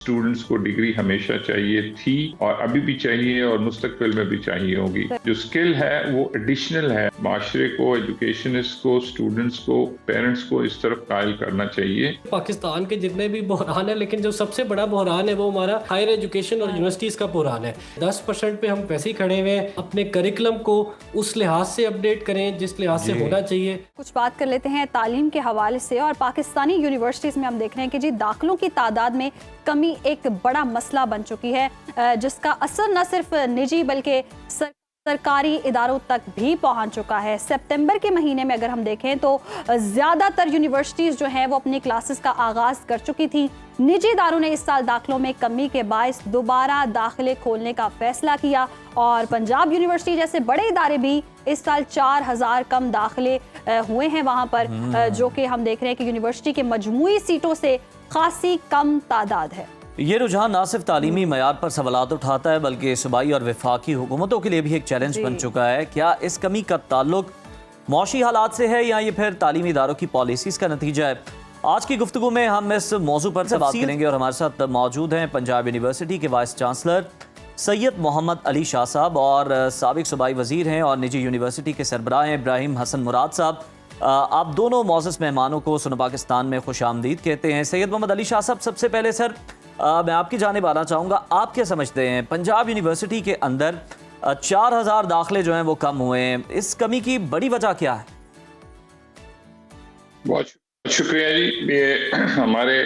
Students को degree हमेशा चाहिए थी और अभी भी चाहिए और मुस्तकबिल में भी चाहिए होगी। जो स्किल है वो एडिशनल है, माशरे को, एजुकेशनिस्ट को, स्टूडेंट्स को, पेरेंट्स को इस तरफ कायल करना चाहिए। पाकिस्तान के जितने भी बहरान है, लेकिन जो सबसे बड़ा बहरान है वो हमारा हायर एजुकेशन और यूनिवर्सिटीज का बहरान है। 10% पे हम वैसे ही खड़े हुए हैं। अपने करिकुलम को उस लिहाज से अपडेट करें जिस लिहाज से होना चाहिए। कुछ बात कर लेते हैं तालीम के हवाले से। और पाकिस्तानी यूनिवर्सिटीज में हम देख रहे हैं कि जी दाखिलों की तादाद में कमी एक बड़ा मसला बन चुकी है, जिसका असर न सिर्फ निजी बल्कि सरकारी इदारों तक भी पहुंच चुका है। सितंबर के महीने में अगर हम देखें तो ज़्यादातर यूनिवर्सिटीज़ जो हैं वो अपनी क्लासेस का आगाज़ कर चुकी थी। निजी इदारों ने इस साल दाखिलों में कमी के बायस दोबारा दाखिले खोलने का फैसला किया और पंजाब यूनिवर्सिटी जैसे बड़े इदारे भी इस साल 4000 कम दाखिले हुए हैं वहाँ पर, जो कि हम देख रहे हैं कि यूनिवर्सिटी के मजमूई सीटों से खासी कम तादाद है। ये रुझान न सिर्फ तालीमी मयार पर सवालात उठाता है बल्कि सूबाई और वफाकी हुकूमतों के लिए भी एक चैलेंज बन चुका है। क्या इस कमी का ताल्लुक मौशी हालात से है या ये फिर तालीमी इदारों की पॉलिसीज़ का नतीजा है? आज की गुफ्तगू में हम इस मौजू पर बात करेंगे और हमारे साथ मौजूद हैं पंजाब यूनिवर्सिटी के वाइस चांसलर सैयद मोहम्मद अली शाह साहब और साबिक सूबाई वज़ीर हैं और निजी यूनिवर्सिटी के सरबराह हैं इब्राहिम हसन मुराद साहब। आप दोनों मौजूद मेहमानों को सुनो पाकिस्तान में खुश आमदीद कहते हैं। सैयद मोहम्मद अली शाह साहब, सबसे पहले सर मैं आपकी जानिब आना चाहूँगा, आप क्या समझते हैं पंजाब यूनिवर्सिटी के अंदर 4000 दाखिले जो हैं वो कम हुए हैं, इस कमी की बड़ी वजह क्या है? बहुत शुक्रिया जी। ये हमारे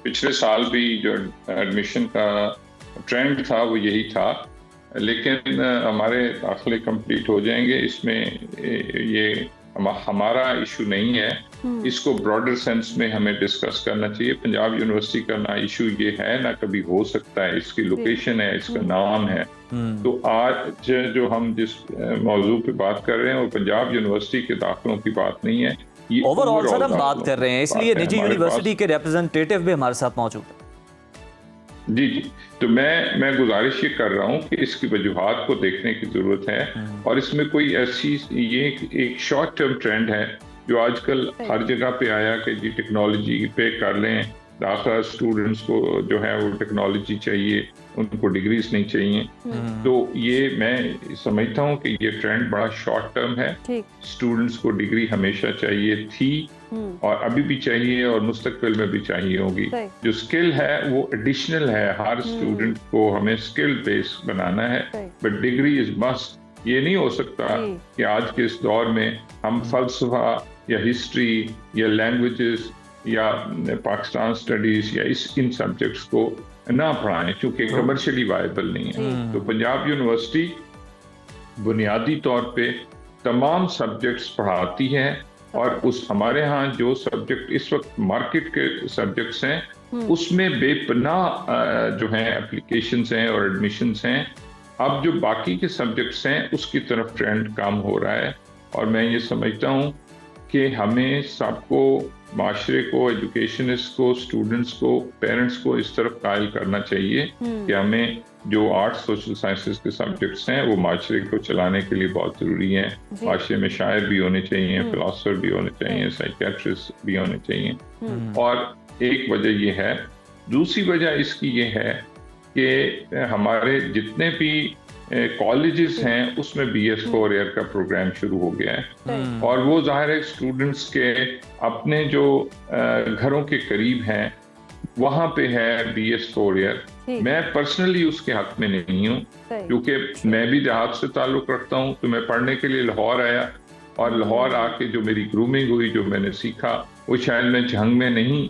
पिछले साल भी जो एडमिशन का ट्रेंड था वो यही था, लेकिन हमारे दाखिले कंप्लीट हो जाएंगे, इसमें ये हमारा इशू नहीं है। इसको ब्रॉडर सेंस में हमें डिस्कस करना चाहिए। पंजाब यूनिवर्सिटी का ना इशू ये है ना कभी हो सकता है, इसकी लोकेशन है, इसका नाम है। तो आज जो हम जिस मौजू पे बात कर रहे हैं वो पंजाब यूनिवर्सिटी के दाखिलों की बात नहीं है, ये ओवरऑल सर हम बात कर रहे हैं, इसलिए निजी यूनिवर्सिटी के रिप्रेजेंटेटिव भी हमारे साथ मौजूद है। जी जी, तो मैं गुजारिश ये कर रहा हूँ कि इसकी वजूहात को देखने की जरूरत है और इसमें कोई ऐसी ये एक शॉर्ट टर्म ट्रेंड है जो आजकल हर जगह पे आया कि जी टेक्नोलॉजी पे कर लें दाखिला, स्टूडेंट्स को जो है वो टेक्नोलॉजी चाहिए, उनको डिग्रीज नहीं चाहिए। तो ये मैं समझता हूँ कि ये ट्रेंड बड़ा शॉर्ट टर्म है। स्टूडेंट्स को डिग्री हमेशा चाहिए थी और अभी भी चाहिए और मुस्तकबिल में भी चाहिए होगी। जो स्किल है वो एडिशनल है, हर स्टूडेंट को हमें स्किल बेस बनाना है, बट डिग्री इज मस्ट। ये नहीं हो सकता कि आज के इस दौर में हम फलसफा या हिस्ट्री या लैंग्वेजेस या पाकिस्तान स्टडीज या इन सब्जेक्ट्स को ना पढ़ाएं क्योंकि कमर्शियली वायबल नहीं है। तो पंजाब यूनिवर्सिटी बुनियादी तौर पे तमाम सब्जेक्ट्स पढ़ाती है और उस हमारे यहाँ जो सब्जेक्ट इस वक्त मार्केट के सब्जेक्ट्स हैं उसमें बेपनाह जो हैं एप्लीकेशंस हैं और एडमिशंस हैं। अब जो बाकी के सब्जेक्ट्स हैं उसकी तरफ ट्रेंड कम हो रहा है और मैं ये समझता हूँ कि हमें सबको, माशरे को, एजुकेशनिस्ट को, स्टूडेंट्स को, पेरेंट्स को इस तरफ कायल करना चाहिए कि हमें जो आर्ट्स सोशल साइंसेस के सब्जेक्ट्स हैं वो माशरे को चलाने के लिए बहुत ज़रूरी हैं। माशरे में शायर भी होने चाहिए, फिलोसफर भी होने चाहिए, साइकियाट्रिस्ट भी होने चाहिए। और एक वजह ये है। दूसरी वजह इसकी ये है कि हमारे जितने भी कॉलेजेस हैं उसमें BS4 ईयर का प्रोग्राम शुरू हो गया है और वो जाहिर है स्टूडेंट्स के अपने जो घरों के करीब हैं वहाँ पे है BS4 ईयर। मैं पर्सनली उसके हक में नहीं हूँ क्योंकि मैं भी देहात से ताल्लुक़ रखता हूँ। तो मैं पढ़ने के लिए लाहौर आया और लाहौर आके जो मेरी ग्रूमिंग हुई, जो मैंने सीखा, वो शायद मैं झंग में नहीं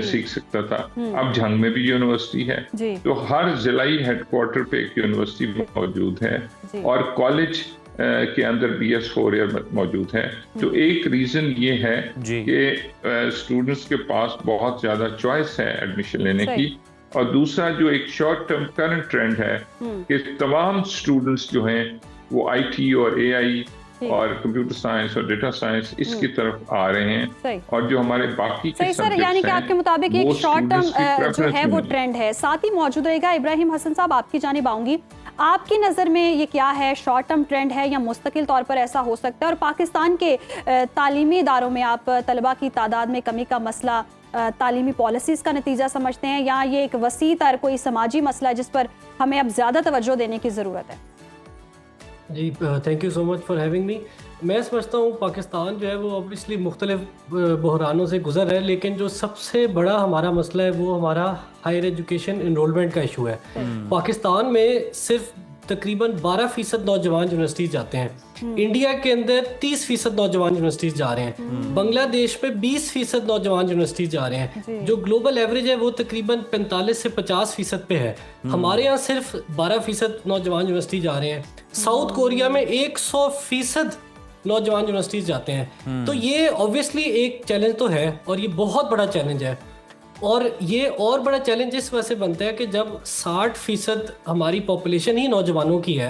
सीख सकता था। अब झंग में भी यूनिवर्सिटी है, तो हर जिलाई हेडक्वार्टर पे एक यूनिवर्सिटी मौजूद है और कॉलेज के अंदर BS4 ईयर मौजूद है। तो एक रीजन ये है कि स्टूडेंट्स के पास बहुत ज्यादा चॉइस है एडमिशन लेने की और दूसरा जो एक शॉर्ट टर्म करंट ट्रेंड है कि तमाम स्टूडेंट्स जो हैं वो IT और AI और कंप्यूटर साइंस और डेटा साइंस इसकी तरफ आ रहे हैं और जो हमारे बाकी के सर, यानी कि आपके मुताबिक एक शॉर्ट टर्म जो है वो ट्रेंड है, साथ ही मौजूद रहेगा। इब्राहिम हसन साहब, आपकी जानिब आऊंगी। आपकी नज़र में ये क्या है, शॉर्ट टर्म ट्रेंड है या मुस्तकिल तौर पर ऐसा हो सकता है? और पाकिस्तान के तालीमी इदारों में आप तलबा की तादाद में कमी का मसला तालीमी पॉलिसीज़ का नतीजा समझते हैं, या ये एक वसी तर कोई समाजी मसला है जिस पर हमें अब ज़्यादा तवज्जो देने की ज़रूरत है? जी, thank you so much for having me. मैं समझता हूँ पाकिस्तान जो है वो ऑब्वियसली मुख्तलिफ बहरानों से गुजर रहा है, लेकिन जो सबसे बड़ा हमारा मसला है वो हमारा हायर एजुकेशन इनरोलमेंट का इशू है। पाकिस्तान में सिर्फ तकरीबन 12% नौजवान यूनिवर्सिटीज़ जाते हैं। इंडिया के अंदर 30% नौजवान यूनिवर्सिटीज़ जा रहे हैं। बांग्लादेश में 20% नौजवान यूनिवर्सिटीज़ जा रहे हैं। जो ग्लोबल एवरेज है वो तकरीबन 45 से 50% पे है। हमारे यहाँ सिर्फ 12% नौजवान यूनिवर्सिटी जा रहे हैं। साउथ कोरिया में 100% नौजवान यूनिवर्सिटीज़ जाते हैं। तो ये ऑब्वियसली एक चैलेंज तो है, और ये बहुत बड़ा चैलेंज है। और ये और बड़ा चैलेंज इस वजह से बनता है कि जब 60% हमारी पॉपुलेशन ही नौजवानों की है,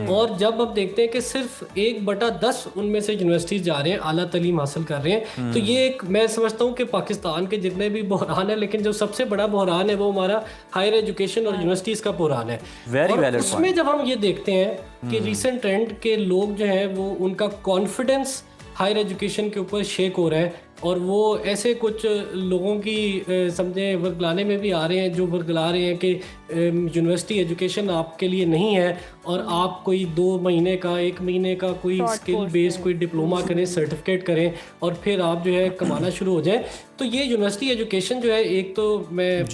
और जब हम देखते हैं कि सिर्फ 1/10 उनमें से यूनिवर्सिटीज जा रहे हैं, आला तालीम हासिल कर रहे हैं, तो ये एक, मैं समझता हूँ कि पाकिस्तान के जितने भी बहरान है, लेकिन जो सबसे बड़ा बहरान है वो हमारा हायर एजुकेशन और यूनिवर्सिटीज़ का बहरान है। और उसमें जब हम ये देखते हैं कि रिसेंट ट्रेंड के लोग जो हैं वो, उनका कॉन्फिडेंस हायर एजुकेशन के ऊपर शेक हो रहा है, और वो ऐसे कुछ लोगों की समझे वर्गलाने में भी आ रहे हैं जो वर्गला रहे हैं कि यूनिवर्सिटी एजुकेशन आपके लिए नहीं है, और आप कोई 2 महीने का 1 महीने का कोई स्किल बेस्ड कोई डिप्लोमा करें, सर्टिफिकेट करें, और फिर आप जो है कमाना शुरू हो जाएं। तो ये यूनिवर्सिटी एजुकेशन जो है, एक तो मैं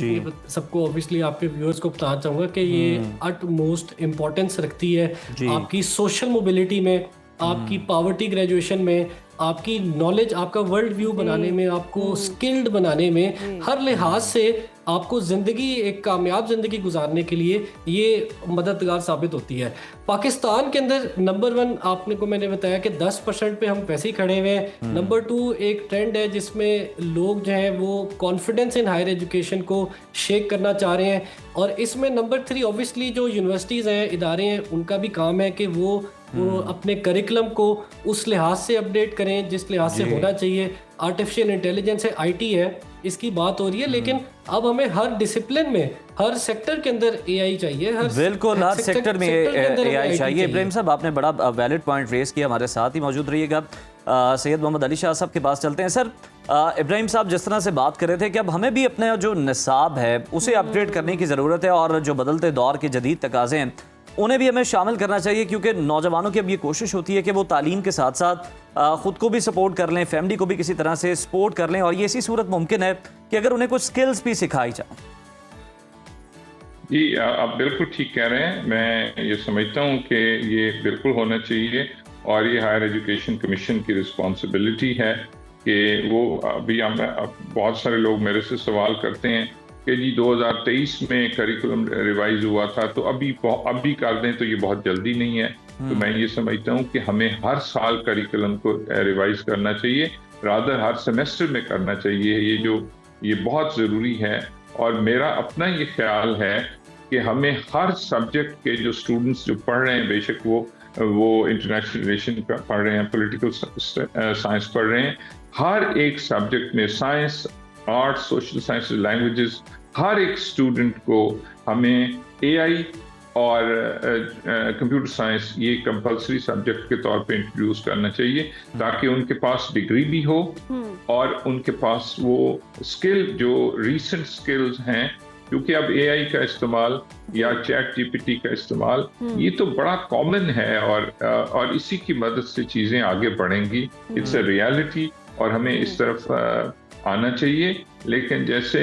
सबको ऑब्वियसली आपके व्यूअर्स को बताना चाहूँगा कि ये अट मोस्ट इम्पोर्टेंस रखती है आपकी सोशल मोबिलिटी में, आपकी पावर्टी ग्रेजुएशन में, आपकी नॉलेज, आपका वर्ल्ड व्यू बनाने में, आपको स्किल्ड बनाने में, हर लिहाज से आपको ज़िंदगी, एक कामयाब ज़िंदगी गुजारने के लिए ये मददगार साबित होती है। पाकिस्तान के अंदर नंबर 1 आपने को मैंने बताया कि 10% पे हम वैसे ही खड़े हुए हैं। नंबर 2 एक ट्रेंड है जिसमें लोग जो हैं वो कॉन्फिडेंस इन हायर एजुकेशन को शेक करना चाह रहे हैं, और इसमें नंबर 3 ऑब्वियसली जो यूनिवर्सिटीज़ हैं, इदारे हैं, उनका भी काम है कि वो अपने करिकुलम को उस लिहाज से अपडेट करें जिस लिहाज से होना चाहिए। आर्टिफिशियल इंटेलिजेंस है, IT है, इसकी बात हो रही है, लेकिन अब हमें हर डिसिप्लिन में, हर सेक्टर के अंदर AI चाहिए। बिल्कुल, हर सेक्टर में AI चाहिए। इब्राहिम साहब, आपने बड़ा वैलिड पॉइंट रेस किया, हमारे साथ ही मौजूद रहिएगा। सैयद मोहम्मद अली शाह साहब के पास चलते हैं। सर, इब्राहिम साहब जिस तरह से बात कर रहे थे कि अब हमें भी अपने जो निसाब है उसे अपडेट करने की ज़रूरत है, और जो बदलते दौर के जदीद तकाज़े हैं उन्हें भी हमें शामिल करना चाहिए, क्योंकि नौजवानों की अब ये कोशिश होती है कि वो तालीम के साथ साथ ख़ुद को भी सपोर्ट कर लें, फैमिली को भी किसी तरह से सपोर्ट कर लें, और ये ऐसी सूरत मुमकिन है कि अगर उन्हें कुछ स्किल्स भी सिखाई जाए। जी, आप बिल्कुल ठीक कह रहे हैं। मैं ये समझता हूँ कि ये बिल्कुल होना चाहिए, और ये हायर एजुकेशन कमीशन की रिस्पॉन्सिबिलिटी है कि वो, अभी हम बहुत सारे लोग मेरे से सवाल करते हैं कि जी 2023 में करिकुलम रिवाइज हुआ था, तो अभी कर दें तो ये बहुत जल्दी नहीं है। तो मैं ये समझता हूँ कि हमें हर साल करिकुलम को रिवाइज करना चाहिए, रादर हर सेमेस्टर में करना चाहिए। ये बहुत ज़रूरी है, और मेरा अपना ये ख्याल है कि हमें हर सब्जेक्ट के जो स्टूडेंट्स जो पढ़ रहे हैं, बेशक वो इंटरनेशनल रिलेशन पढ़ रहे हैं, पॉलिटिकल साइंस पढ़ रहे हैं, हर एक सब्जेक्ट में, science, art, social science, languages, हर एक स्टूडेंट को हमें AI और कंप्यूटर साइंस ये कंपलसरी सब्जेक्ट के तौर पे इंट्रोड्यूस करना चाहिए, ताकि उनके पास डिग्री भी हो और उनके पास वो स्किल, जो रीसेंट स्किल्स हैं, क्योंकि अब AI का इस्तेमाल या चैट GPT का इस्तेमाल ये तो बड़ा कॉमन है, और इसी की मदद से चीज़ें आगे बढ़ेंगी। इट्स अ रियलिटी, और हमें इस तरफ आना चाहिए। लेकिन जैसे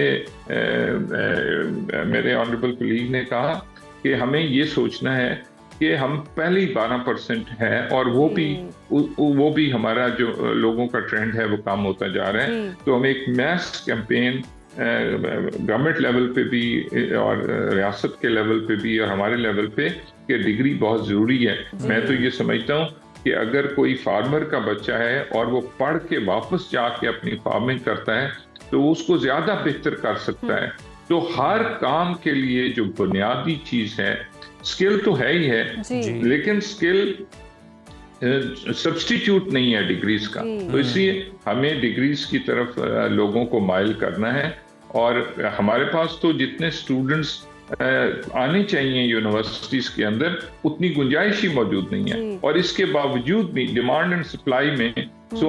मेरे ऑनरेबल कलीग ने कहा कि हमें ये सोचना है कि हम पहले ही 12% है, और वो भी हमारा जो लोगों का ट्रेंड है वो कम होता जा रहा है। तो हमें एक मैस कैंपेन गवर्नमेंट लेवल पे भी, और रियासत के लेवल पे भी, और हमारे लेवल पे, कि डिग्री बहुत ज़रूरी है। मैं तो ये समझता हूँ कि अगर कोई फार्मर का बच्चा है और वो पढ़ के वापस जाके अपनी फार्मिंग करता है, तो उसको ज़्यादा बेहतर कर सकता है। तो हर काम के लिए जो बुनियादी चीज़ है, स्किल तो है ही है, लेकिन स्किल सब्स्टिट्यूट नहीं है डिग्रीज का। तो इसलिए हमें डिग्रीज की तरफ लोगों को माइल करना है, और हमारे पास तो जितने स्टूडेंट्स आने चाहिए यूनिवर्सिटीज के अंदर, उतनी गुंजाइश ही मौजूद नहीं है, और इसके बावजूद भी डिमांड एंड सप्लाई में सो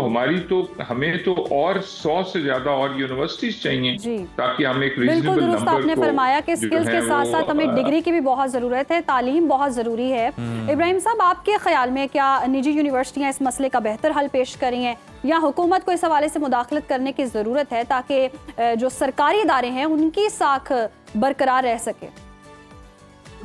हमें तो और 100 से ज्यादा और यूनिवर्सिटीज चाहिए जी। ताकि हम एक बिल्कुल रीजनेबल दुरुस्त नंबर आपने को फरमाया कि जो स्किल्स है के साथ वो, साथ हमें डिग्री की भी बहुत ज़रूरत है, तालीम बहुत ज़रूरी है। इब्राहिम साहब, आपके ख्याल में क्या निजी यूनिवर्सिटियाँ इस मसले का बेहतर हल पेश करी हैं या हुकूमत को इस हवाले से मुदाखलत करने की ज़रूरत है ताकि जो सरकारी इदारे हैं उनकी साख बरकरार रह सके?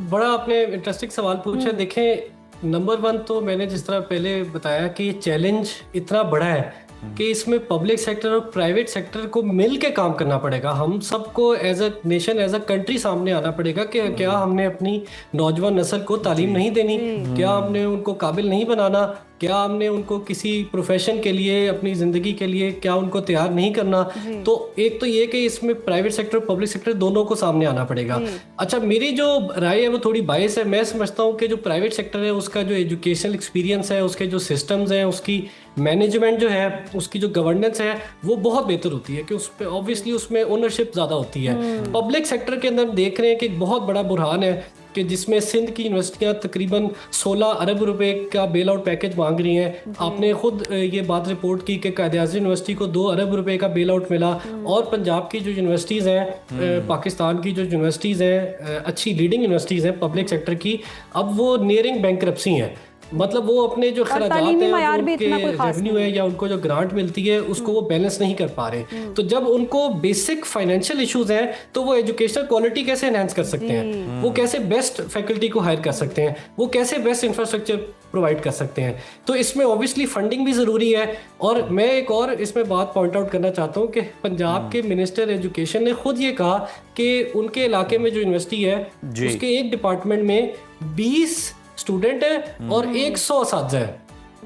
बड़ा आपने इंटरेस्टिंग सवाल पूछा। देखें, नंबर 1 तो मैंने जिस तरह पहले बताया कि ये चैलेंज इतना बड़ा है कि इसमें पब्लिक सेक्टर और प्राइवेट सेक्टर को मिल के काम करना पड़ेगा। हम सबको as a nation, as a country सामने आना पड़ेगा कि क्या हमने अपनी नौजवान नस्ल को तालीम नहीं देनी, क्या हमने उनको काबिल नहीं बनाना, क्या हमने उनको किसी प्रोफेशन के लिए, अपनी ज़िंदगी के लिए क्या उनको तैयार नहीं करना। तो एक तो ये कि इसमें प्राइवेट सेक्टर और पब्लिक सेक्टर दोनों को सामने आना पड़ेगा। अच्छा, मेरी जो राय है वो थोड़ी बायस है। मैं समझता हूँ कि जो प्राइवेट सेक्टर है उसका जो एजुकेशनल एक्सपीरियंस है, उसके जो सिस्टम्स हैं, उसकी मैनेजमेंट जो है, उसकी जो गवर्नेंस है वो बहुत बेहतर होती है कि उस पर ऑब्वियसली उसमें ओनरशिप ज़्यादा होती है। पब्लिक सेक्टर के अंदर देख रहे हैं कि एक बहुत बड़ा बुरहान है कि जिसमें सिंध की यूनिवर्सिटियां तकरीबन 16 अरब रुपए का बेल आउट पैकेज मांग रही हैं। आपने खुद ये बात रिपोर्ट की कि कायद-ए-आज़म यूनिवर्सिटी को 2 अरब रुपए का बेल आउट मिला। और पंजाब की जो यूनिवर्सिटीज़ हैं, पाकिस्तान की जो यूनिवर्सिटीज़ हैं, अच्छी लीडिंग यूनिवर्सिटीज़ हैं पब्लिक सेक्टर की, अब वो नियरिंग बैंकरप्सी हैं। मतलब वो अपने जो खर्चात हैं, उनके रेवेन्यू है या उनको जो ग्रांट मिलती है उसको वो बैलेंस नहीं कर पा रहे। तो जब उनको बेसिक फाइनेंशियल इश्यूज हैं तो वो एजुकेशनल क्वालिटी कैसे एनहांस कर सकते हैं, वो कैसे बेस्ट फैकल्टी को हायर कर सकते हैं, वो कैसे बेस्ट इंफ्रास्ट्रक्चर प्रोवाइड कर सकते हैं। तो इसमें ऑब्वियसली फंडिंग भी ज़रूरी है। और मैं एक और इसमें बात पॉइंट आउट करना चाहता हूँ कि पंजाब के मिनिस्टर एजुकेशन ने खुद ये कहा कि उनके इलाके में जो यूनिवर्सिटी है उसके एक डिपार्टमेंट में 20 स्टूडेंट है और 100 असातिज़ा है।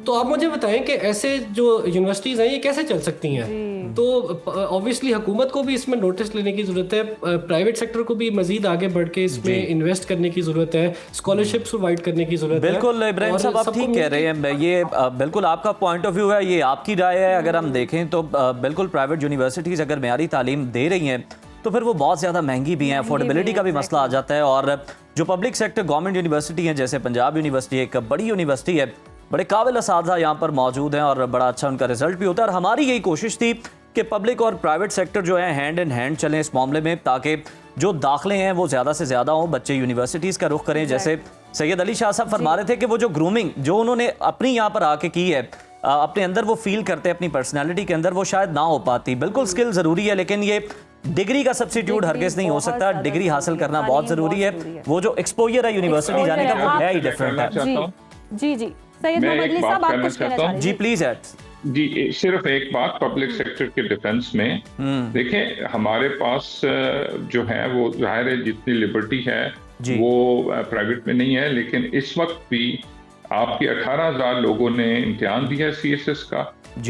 तो आप मुझे बताएं कि ऐसे जो यूनिवर्सिटीज़ हैं ये कैसे चल सकती हैं। तो ऑब्वियसली हुकूमत को भी इसमें नोटिस लेने की ज़रूरत है, प्राइवेट सेक्टर को भी मजीद आगे बढ़ के इसमें इन्वेस्ट करने की ज़रूरत है, स्कॉलरशिप्स प्रोवाइड करने की ज़रूरत है। बिल्कुल इब्राहिम साहब, आप ठीक कह रहे हैं। ये बिल्कुल आपका पॉइंट ऑफ व्यू है, ये आपकी राय है। अगर हम देखें तो बिल्कुल प्राइवेट यूनिवर्सिटीज़ अगर मेयारी तालीम दे रही हैं तो फिर वो बहुत ज़्यादा महंगी भी हैं, अफोर्डेबिलिटी का भी मसला आ जाता है। और जो पब्लिक सेक्टर गवर्नमेंट यूनिवर्सिटी हैं, जैसे पंजाब यूनिवर्सिटी एक बड़ी यूनिवर्सिटी है, बड़े काबिल असातिज़ा यहाँ पर मौजूद हैं और बड़ा अच्छा उनका रिजल्ट भी होता है। और हमारी यही कोशिश थी कि पब्लिक और प्राइवेट सेक्टर जो है हैंड इन हैंड चलें इस मामले में, ताकि जो दाखिले हैं वो ज़्यादा से ज़्यादा हों, बच्चे यूनिवर्सिटीज़ का रुख करें। जैसे सैयद अली शाह साहब फरमा रहे थे कि वो जो ग्रूमिंग जो उन्होंने अपनी यहाँ पर आके की है, अपने अंदर वो फील करते हैं अपनी पर्सनैलिटी के अंदर, वो शायद ना हो पाती। बिल्कुल स्किल ज़रूरी है, लेकिन ये डिग्री का सब्स्टिट्यूट हरगिज़ नहीं हो सकता। डिग्री हासिल करना बहुत ज़रूरी है। वो जो एक्सपोजर है यूनिवर्सिटी जाने का वो है ही डिफरेंट है। जी जी, सैयद मोहम्मद अली साहब, आप कुछ कहना चाह रहे हैं? जी प्लीज ऐड। जी, सिर्फ एक बात पब्लिक सेक्टर के डिफेंस में, देखें हमारे पास जो है वो जाहिर है जितनी लिबर्टी है वो प्राइवेट में नहीं है, लेकिन इस वक्त भी आपके 18,000 लोगों ने इम्तिहान दिया CSS का,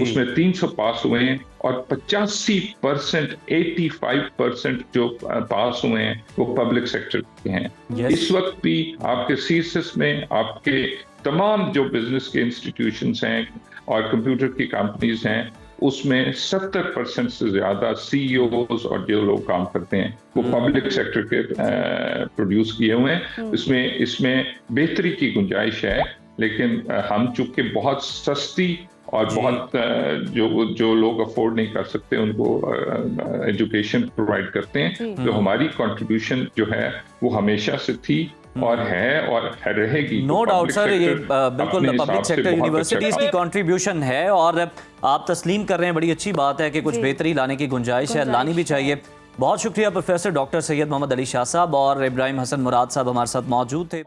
उसमें 300 पास हुए हैं और 85%, 85% जो पास हुए हैं वो पब्लिक सेक्टर के हैं। इस वक्त भी आपके CSS में आपके तमाम जो बिजनेस के इंस्टीट्यूशंस हैं और कंप्यूटर की कंपनीज हैं उसमें 70% से ज्यादा CEOs और जो लोग काम करते हैं वो पब्लिक सेक्टर के प्रोड्यूस किए हुए हैं। इसमें बेहतरी की गुंजाइश है, लेकिन हम चूंकि बहुत सस्ती और बहुत जो लोग अफोर्ड नहीं कर सकते उनको एजुकेशन प्रोवाइड करते हैं, तो हमारी कंट्रीब्यूशन जो है वो हमेशा से थी और है और रहेगी। नो डाउट सर, ये बिल्कुल पब्लिक सेक्टर यूनिवर्सिटीज की कंट्रीब्यूशन है और आप तस्लीम कर रहे हैं, बड़ी अच्छी बात है कि कुछ बेहतरी लाने की गुंजाइश है, लानी भी चाहिए। बहुत शुक्रिया प्रोफेसर डॉक्टर सैयद मोहम्मद अली शाह साहब और इब्राहिम हसन मुराद साहब हमारे साथ मौजूद थे।